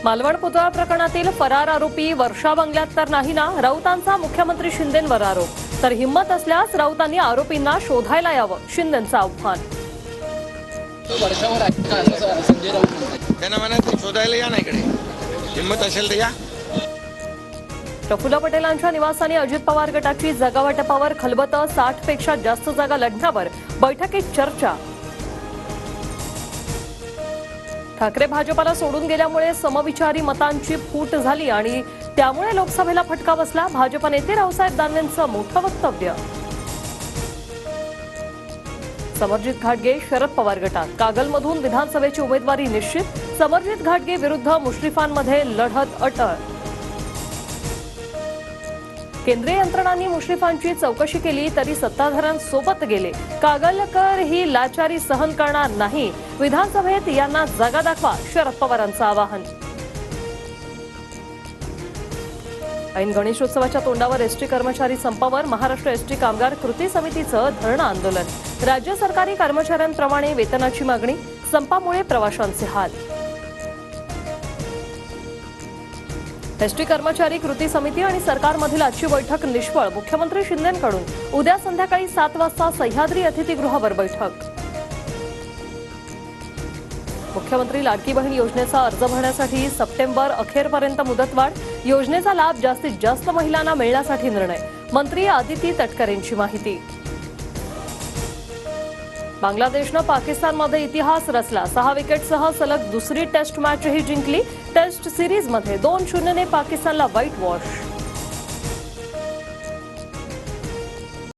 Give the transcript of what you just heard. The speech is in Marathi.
मालवण पुतळा प्रकरणातील फरार आरोपी वर्षा बंगल्यात तर नाही ना, राऊतांचा मुख्यमंत्री शिंदेंवर आरोप। तर हिम्मत असल्यास राऊतांनी आरोपींना शोधायला यावं, शिंदेंचं आव्हान। त्यांना म्हणायचं शोधायला या ना इकडे, हिम्मत असेल तर या। प्रफुल्ल पटेलांच्या निवासाने अजित पवार गटाची जागावाटपावर खलबतं, 60 पेक्षा जास्त जागा लढण्यावर बैठकीत चर्चा। ठाकरे भाजपाला सोडून गेल्यामुळे समविचारी मतांची फूट झाली आणि त्यामुळे लोकसभेला फटका बसला, भाजप नेते रावसाहेब दानवेंचं मोठं वक्तव्य। समरजित घाटगे शरद पवार गटात, कागलमधून विधानसभेची उमेदवारी निश्चित, समरजित घाटगे विरुद्ध मुश्रीफांमध्ये लढत अटळ। केंद्रीय यंत्रणांनी मुश्रीफांची चौकशी केली तरी सत्ताधाऱ्यांसोबत गेले, कागलकर ही लाचारी सहन करणार नाही, विधानसभेत यांना जागा दाखवा, शरद पवारांचं आवाहन। ऐन गणेशोत्सवाच्या तोंडावर एसटी कर्मचारी संपावर, महाराष्ट्र एसटी कामगार कृती समितीचं धरणं आंदोलन, राज्य सरकारी कर्मचाऱ्यांप्रमाणे वेतनाची मागणी, संपामुळे प्रवाशांचे हाल। एसटी कर्मचारी कृती समिती आणि सरकारमधील आजची बैठक निष्फळ, मुख्यमंत्री शिंदेंकडून उद्या संध्याकाळी 7 वाजता सह्याद्री अतिथीगृहावर बैठक। मुख्यमंत्री लाडकी बहीण योजनेचा अर्ज भरण्यासाठी सप्टेंबर अखेरपर्यंत मुदतवाढ, योजनेचा लाभ जास्तीत जास्त महिलांना मिळण्यासाठी निर्णय, मंत्री आदिती तटकरेंची माहिती। बांगलादेशनं पाकिस्तानमध्ये इतिहास रचला, 6 विकेटसह सलग दुसरी टेस्ट मॅचही जिंकली, टेस्ट सिरीजमध्ये 2-0 ने पाकिस्तानला व्हाईट वॉश।